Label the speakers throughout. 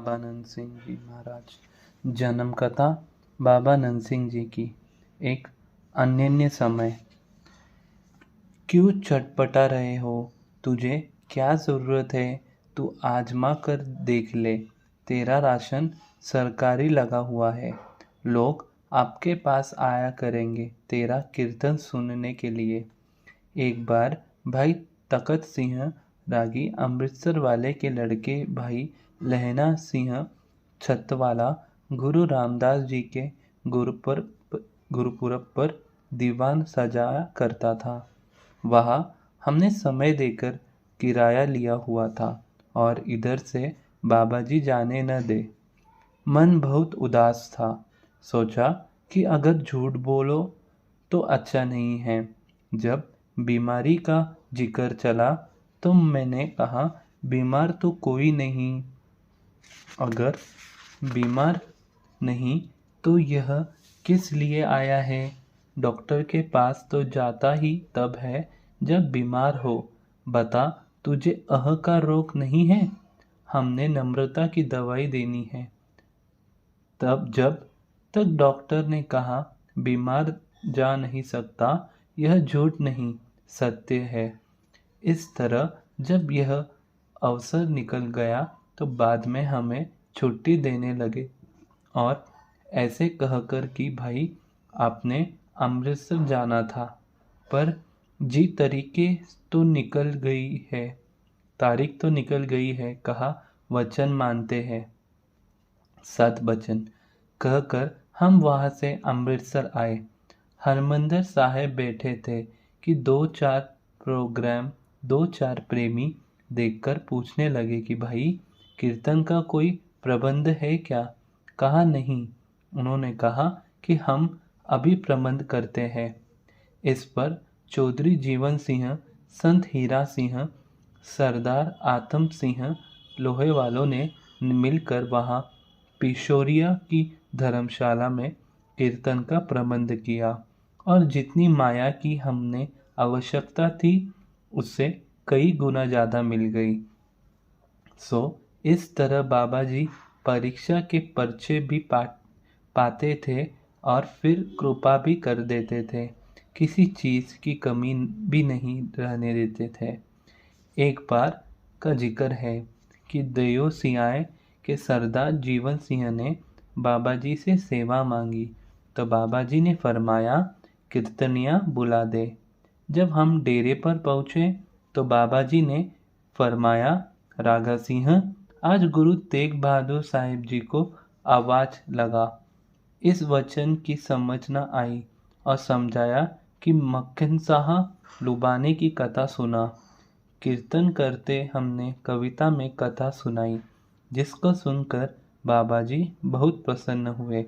Speaker 1: बाबा नंद सिंह जी महाराज। जन्म कथा बाबा नंद सिंह जी की। एक अनन्य समय। क्यों चटपटा रहे हो? तुझे क्या ज़रूरत है? तू आजमा कर देख ले। तेरा राशन सरकारी लगा हुआ है। लोग आपके पास आया करेंगे तेरा कीर्तन सुनने के लिए। एक बार भाई तखत सिंह रागी अमृतसर वाले के लड़के भाई लहना सिंह छतवाला गुरु रामदास जी के गुरुपुरब पर दीवान सजाया करता था। वहाँ हमने समय देकर किराया लिया हुआ था और इधर से बाबा जी जाने न दे। मन बहुत उदास था। सोचा कि अगर झूठ बोलो तो अच्छा नहीं है। जब बीमारी का जिक्र चला तो मैंने कहा, बीमार तो कोई नहीं। अगर बीमार नहीं तो यह किस लिए आया है? डॉक्टर के पास तो जाता ही तब है जब बीमार हो। बता, तुझे का रोग नहीं है? हमने नम्रता की दवाई देनी है। तब जब तक डॉक्टर ने कहा बीमार जा नहीं सकता, यह झूठ नहीं सत्य है। इस तरह जब यह अवसर निकल गया तो बाद में हमें छुट्टी देने लगे और ऐसे कहकर कि भाई आपने अमृतसर जाना था, पर जी तारीख तो निकल गई है, कहा वचन मानते हैं। सत बचन कहकर हम वहां से अमृतसर आए। हरमंदिर साहिब बैठे थे कि दो चार प्रेमी देखकर पूछने लगे कि भाई कीर्तन का कोई प्रबंध है क्या? कहा नहीं। उन्होंने कहा कि हम अभी प्रबंध करते हैं। इस पर चौधरी जीवन सिंह, संत हीरा सिंह, सरदार आत्म सिंह लोहे वालों ने मिलकर वहां पिशोरिया की धर्मशाला में कीर्तन का प्रबंध किया और जितनी माया की हमने आवश्यकता थी उससे कई गुना ज़्यादा मिल गई। इस तरह बाबा जी परीक्षा के पर्चे भी पाते थे और फिर कृपा भी कर देते थे। किसी चीज़ की कमी भी नहीं रहने देते थे। एक बार का जिक्र है कि दयो सियाए के सरदार जीवन सिंह ने बाबा जी से सेवा मांगी तो बाबा जी ने फरमाया, कीर्तनिया बुला दे। जब हम डेरे पर पहुँचे तो बाबा जी ने फरमाया, रागा सिंह, आज गुरु तेग बहादुर साहिब जी को आवाज लगा। इस वचन की समझ न आई और समझाया कि मक्खन शाह लुबाने की कथा सुना। कीर्तन करते हमने कविता में कथा सुनाई, जिसको सुनकर बाबा जी बहुत प्रसन्न हुए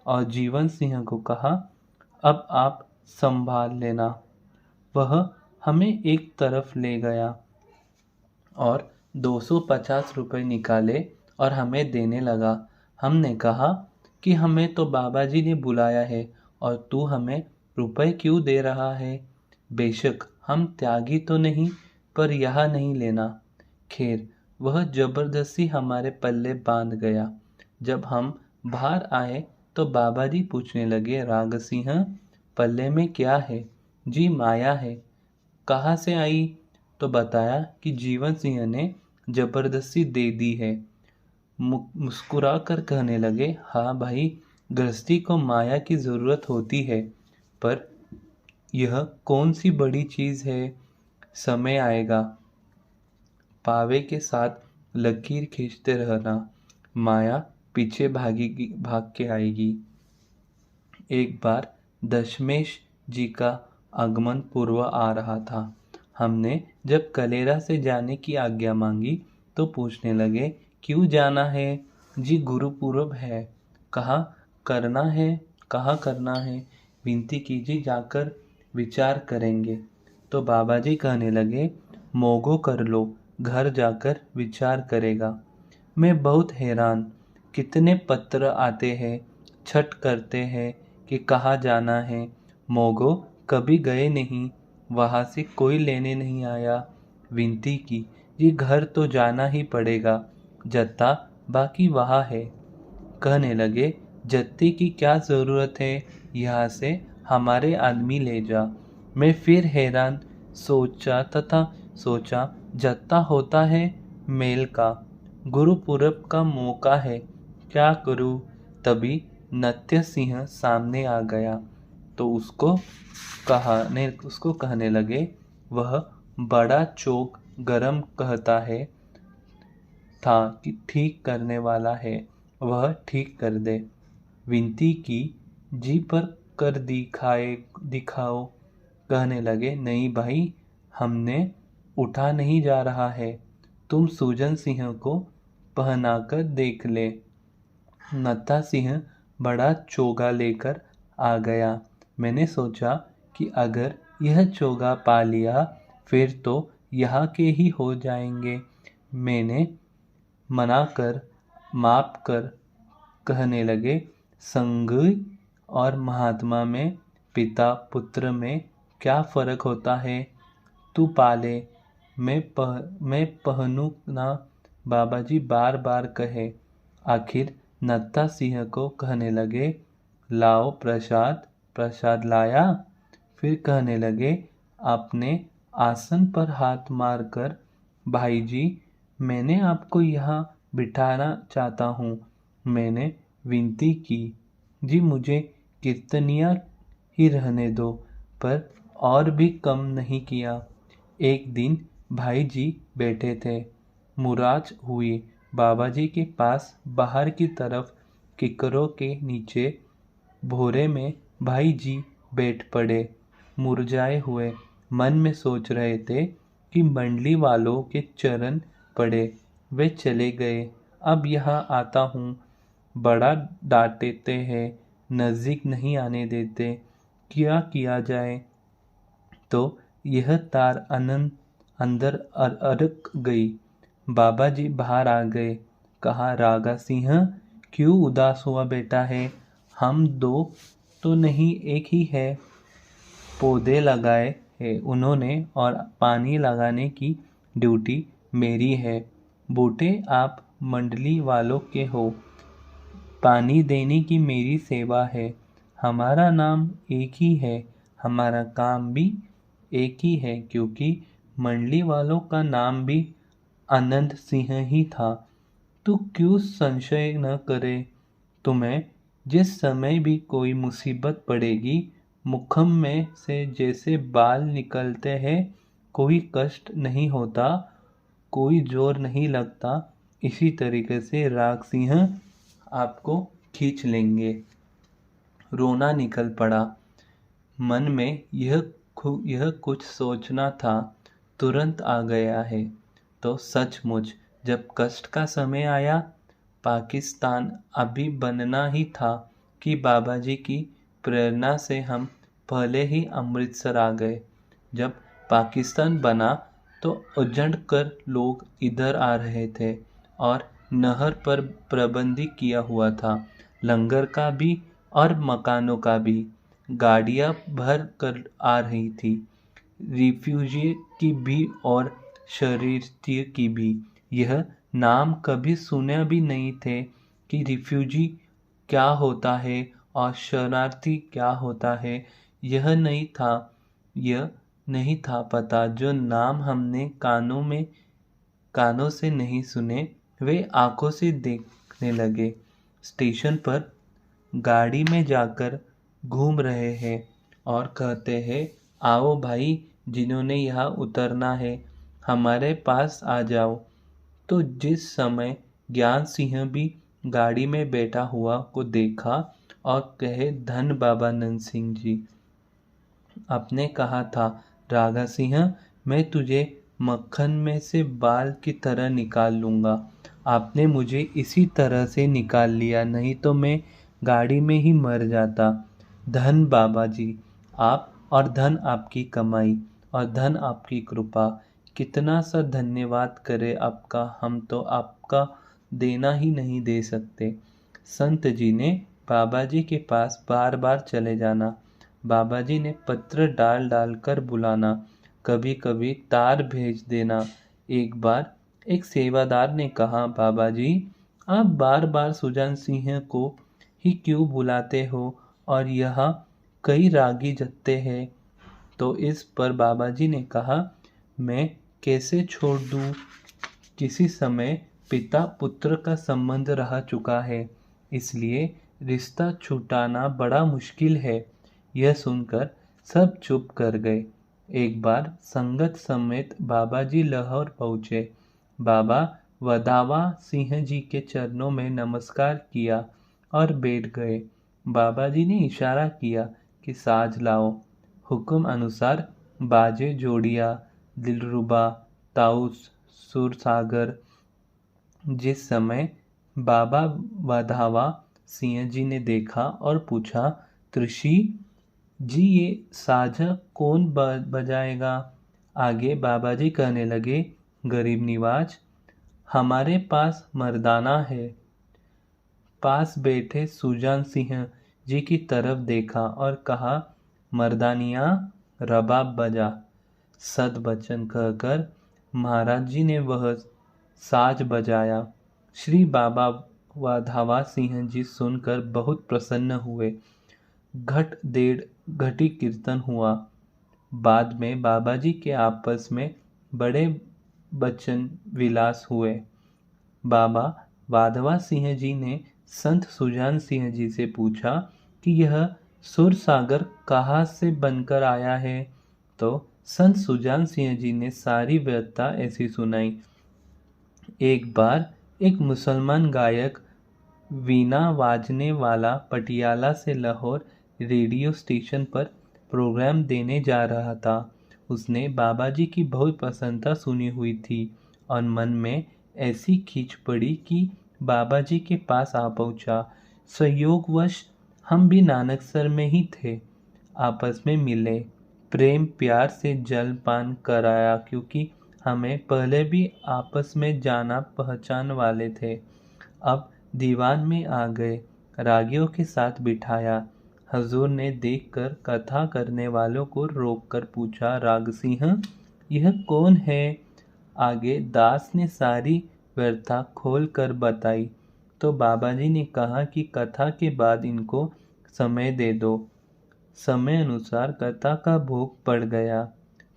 Speaker 1: और जीवन सिंह को कहा, अब आप संभाल लेना। वह हमें एक तरफ ले गया और 250 रुपये निकाले और हमें देने लगा। हमने कहा कि हमें तो बाबा जी ने बुलाया है और तू हमें रुपए क्यों दे रहा है? बेशक हम त्यागी तो नहीं, पर यह नहीं लेना। खैर, वह जबरदस्ती हमारे पल्ले बांध गया। जब हम बाहर आए तो बाबा जी पूछने लगे, राग सिंह, पल्ले में क्या है? जी माया है। कहाँ से आई? तो बताया कि जीवन सिंह ने जबरदस्ती दे दी है। मुस्कुरा कर कहने लगे, हाँ भाई, गृहस्थी को माया की ज़रूरत होती है, पर यह कौन सी बड़ी चीज़ है? समय आएगा, पावे के साथ लकीर खींचते रहना, माया पीछे भाग के आएगी। एक बार दशमेश जी का आगमन पूर्व आ रहा था। हमने जब कलेरा से जाने की आज्ञा मांगी तो पूछने लगे, क्यों जाना है? जी गुरुपुरब है। कहाँ करना है? विनती कीजिए, जाकर विचार करेंगे। तो बाबा जी कहने लगे, मोगो कर लो, घर जाकर विचार करेगा। मैं बहुत हैरान, कितने पत्र आते हैं, छट करते हैं कि कहाँ जाना है। मोगो कभी गए नहीं, वहाँ से कोई लेने नहीं आया। विनती की, जी घर तो जाना ही पड़ेगा। जत्था बाकी वहाँ है। कहने लगे, जत्थे की क्या ज़रूरत है, यहाँ से हमारे आदमी ले जा। मैं फिर हैरान सोचा जत्था होता है मेल का, गुरुपुरब का मौका है, क्या करूँ। तभी नत्य सिंह सामने आ गया तो उसको कहने लगे, वह बड़ा चौक गरम कहता है था कि ठीक करने वाला है, वह ठीक कर दे। विनती की, जी पर कर दिखाओ। कहने लगे, नहीं भाई, हमने उठा नहीं जा रहा है, तुम सूजन सिंह को पहनाकर देख ले। नत्था सिंह बड़ा चोगा लेकर आ गया। मैंने सोचा कि अगर यह चोगा पा लिया फिर तो यहाँ के ही हो जाएंगे। मैंने मनाकर माप कर कहने लगे, संघ और महात्मा में, पिता पुत्र में क्या फर्क होता है। तू पाले, मैं पहनूं ना, बाबाजी बार बार कहे। आखिर नत्था सिंह को कहने लगे, लाओ प्रसाद। प्रसाद लाया। फिर कहने लगे, आपने आसन पर हाथ मारकर, भाई जी, मैंने आपको यहाँ बिठाना चाहता हूँ। मैंने विनती की, जी मुझे कीर्तनिया ही रहने दो, पर और भी कम नहीं किया। एक दिन भाई जी बैठे थे, मुराज हुई। बाबा जी के पास बाहर की तरफ किकरों के नीचे भोरे में भाई जी बैठ पड़े, मुरझाए हुए। मन में सोच रहे थे कि मंडली वालों के चरण पड़े, वे चले गए, अब यहाँ आता हूँ। बड़ा डांटते हैं, नज़दीक नहीं आने देते, क्या किया जाए। तो यह तार अंदर अड़क गई। बाबा जी बाहर आ गए। कहा, रागा सिंह, क्यों उदास हुआ बेटा है। हम दो तो नहीं, एक ही है। पौधे लगाए हैं उन्होंने और पानी लगाने की ड्यूटी मेरी है। बूटे आप मंडली वालों के हो, पानी देने की मेरी सेवा है। हमारा नाम एक ही है, हमारा काम भी एक ही है, क्योंकि मंडली वालों का नाम भी आनंद सिंह ही था। तू क्यों संशय न करे। तुम्हें जिस समय भी कोई मुसीबत पड़ेगी, मुखम में से जैसे बाल निकलते हैं, कोई कष्ट नहीं होता, कोई जोर नहीं लगता, इसी तरीके से राग सिंह आपको खींच लेंगे। रोना निकल पड़ा। मन में यह कुछ सोचना था, तुरंत आ गया है। तो सचमुच जब कष्ट का समय आया, पाकिस्तान अभी बनना ही था कि बाबा जी की प्रेरणा से हम पहले ही अमृतसर आ गए। जब पाकिस्तान बना तो उजड़ कर लोग इधर आ रहे थे और नहर पर प्रबंध किया हुआ था, लंगर का भी और मकानों का भी। गाड़ियां भर कर आ रही थी, रिफ्यूजी की भी और शरणार्थी की भी। यह नाम कभी सुने भी नहीं थे कि रिफ्यूजी क्या होता है और शरणार्थी क्या होता है। यह नहीं था पता। जो नाम हमने कानों से नहीं सुने, वे आंखों से देखने लगे। स्टेशन पर गाड़ी में जाकर घूम रहे हैं और कहते हैं, आओ भाई, जिन्होंने यहाँ उतरना है हमारे पास आ जाओ। तो जिस समय ज्ञान सिंह भी गाड़ी में बैठा हुआ को देखा और कहे, धन बाबा नंद सिंह जी, आपने कहा था रागा सिंह, मैं तुझे मक्खन में से बाल की तरह निकाल लूँगा। आपने मुझे इसी तरह से निकाल लिया, नहीं तो मैं गाड़ी में ही मर जाता। धन बाबा जी आप, और धन आपकी कमाई, और धन आपकी कृपा। कितना सा धन्यवाद करे आपका, हम तो आपका देना ही नहीं दे सकते। संत जी ने बाबा जी के पास बार बार चले जाना, बाबा जी ने पत्र डाल डाल कर बुलाना, कभी कभी तार भेज देना। एक बार एक सेवादार ने कहा, बाबा जी आप बार बार सुजान सिंह को ही क्यों बुलाते हो और यहाँ कई रागी जगते हैं। तो इस पर बाबा जी ने कहा, मैं कैसे छोड़ दूँ। किसी समय पिता पुत्र का संबंध रह चुका है, इसलिए रिश्ता छुटाना बड़ा मुश्किल है। यह सुनकर सब चुप कर गए। एक बार संगत समेत बाबा जी लाहौर पहुँचे। बाबा वधावा सिंह जी के चरणों में नमस्कार किया और बैठ गए। बाबा जी ने इशारा किया कि साज लाओ। हुक्म अनुसार बाजे जोड़िया, दिलरुबा, ताउस, सुरसागर। जिस समय बाबा वधावा सिंह जी ने देखा और पूछा, त्रिशी जी ये साझा कौन बजाएगा। आगे बाबा जी कहने लगे, गरीब निवाज हमारे पास मर्दाना है। पास बैठे सुजान सिंह जी की तरफ देखा और कहा, मर्दानिया रबाब बजा। सद बचन कहकर महाराज जी ने वह साज बजाया। श्री बाबा वाधावा सिंह जी सुनकर बहुत प्रसन्न हुए। घट डेढ़ घटी कीर्तन हुआ। बाद में बाबा जी के आपस में बड़े बचन विलास हुए। बाबा वाधवा सिंह जी ने संत सुजान सिंह जी से पूछा कि यह सुर सागर कहाँ से बनकर आया है। तो संत सुजान सिंह जी ने सारी व्यथा ऐसी सुनाई। एक बार एक मुसलमान गायक वीणा वाजने वाला पटियाला से लाहौर रेडियो स्टेशन पर प्रोग्राम देने जा रहा था। उसने बाबा जी की बहुत प्रसन्नता सुनी हुई थी और मन में ऐसी खींच पड़ी कि बाबा जी के पास आ पहुंचा। संयोगवश हम भी नानकसर में ही थे। आपस में मिले, प्रेम प्यार से जलपान कराया, क्योंकि हमें पहले भी आपस में जाना पहचान वाले थे। अब दीवान में आ गए, रागियों के साथ बिठाया। हजूर ने देखकर कथा करने वालों को रोककर पूछा, राग सिंह यह कौन है। आगे दास ने सारी व्यथा खोल कर बताई। तो बाबा जी ने कहा कि कथा के बाद इनको समय दे दो। समय अनुसार कथा का भोग पड़ गया।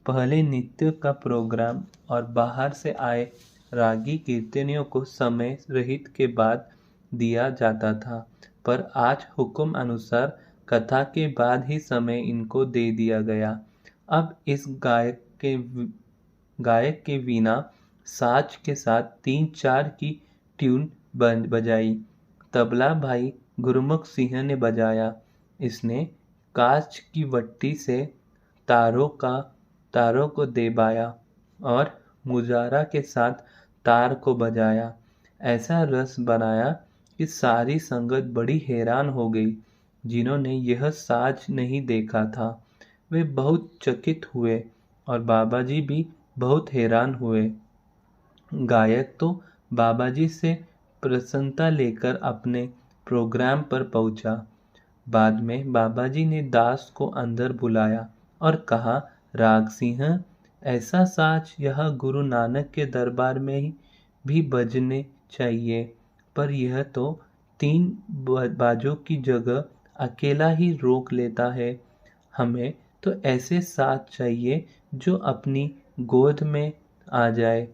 Speaker 1: पहले नित्य का प्रोग्राम और बाहर से आए रागी कीर्तनियों को समय रहित के बाद दिया जाता था, पर आज हुक्म अनुसार कथा के बाद ही समय इनको दे दिया गया। अब इस गायक के वीणा साज के साथ 3-4 की ट्यून बजाई। तबला भाई गुरमुख सिंह ने बजाया। इसने कांच की वट्टी से तारों को देबाया और मुजारा के साथ तार को बजाया। ऐसा रस बनाया कि सारी संगत बड़ी हैरान हो गई। जिन्होंने यह साज नहीं देखा था वे बहुत चकित हुए और बाबा जी भी बहुत हैरान हुए। गायक तो बाबा जी से प्रसन्नता लेकर अपने प्रोग्राम पर पहुंचा। बाद में बाबा जी ने दास को अंदर बुलाया और कहा, राग सिंह ऐसा साज यह गुरु नानक के दरबार में भी बजने चाहिए, पर यह तो 3 बाजों की जगह अकेला ही रोक लेता है। हमें तो ऐसे साज चाहिए जो अपनी गोद में आ जाए,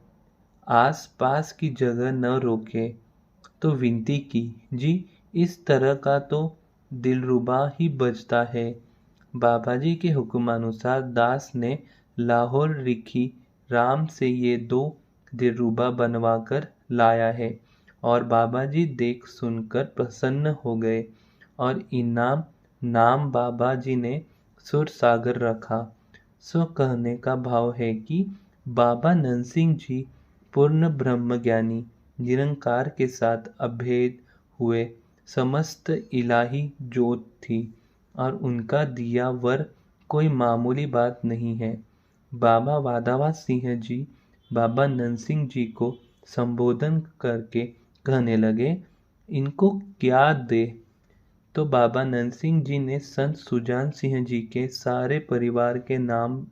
Speaker 1: आस पास की जगह न रोके। तो विनती की, जी इस तरह का तो दिलरुबा ही बजता है। बाबा जी के हुक्मानुसार दास ने लाहौर रिखी राम से ये 2 दिलरुबा बनवा कर लाया है और बाबा जी देख सुनकर प्रसन्न हो गए और इनाम नाम बाबा जी ने सुर सागर रखा। सो कहने का भाव है कि बाबा नंदसिंह जी पूर्ण ब्रह्मज्ञानी निरंकार के साथ अभेद हुए समस्त इलाही ज्योत थी और उनका दिया वर कोई मामूली बात नहीं है। बाबा वाधावा सिंह जी बाबा नंदसिंह जी को संबोधन करके कहने लगे, इनको क्या दे। तो बाबा नंदसिंह जी ने संत सुजान सिंह जी के सारे परिवार के नाम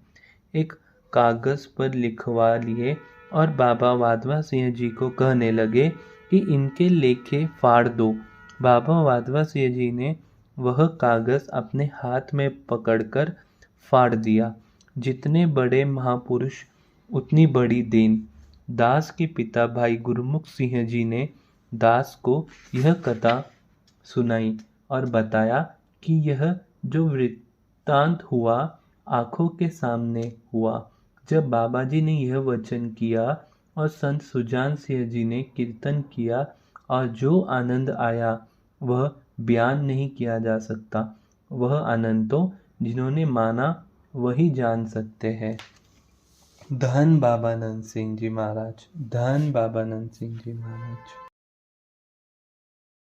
Speaker 1: एक कागज पर लिखवा लिए और बाबा वाधवा सिंह जी को कहने लगे कि इनके लेखे फाड़ दो। बाबा माधवा सिंह जी ने वह कागज अपने हाथ में पकड़कर फाड़ दिया। जितने बड़े महापुरुष उतनी बड़ी देन। दास के पिता भाई गुरमुख सिंह जी ने दास को यह कथा सुनाई और बताया कि यह जो वृत्तांत हुआ आंखों के सामने हुआ। जब बाबा जी ने यह वचन किया और संत सुजान सिंह जी ने कीर्तन किया और जो आनंद आया वह बयान नहीं किया जा सकता। वह आनंद तो जिन्होंने माना वही जान सकते हैं। धन बाबा नंद सिंह जी महाराज, धन बाबा नंद सिंह जी महाराज।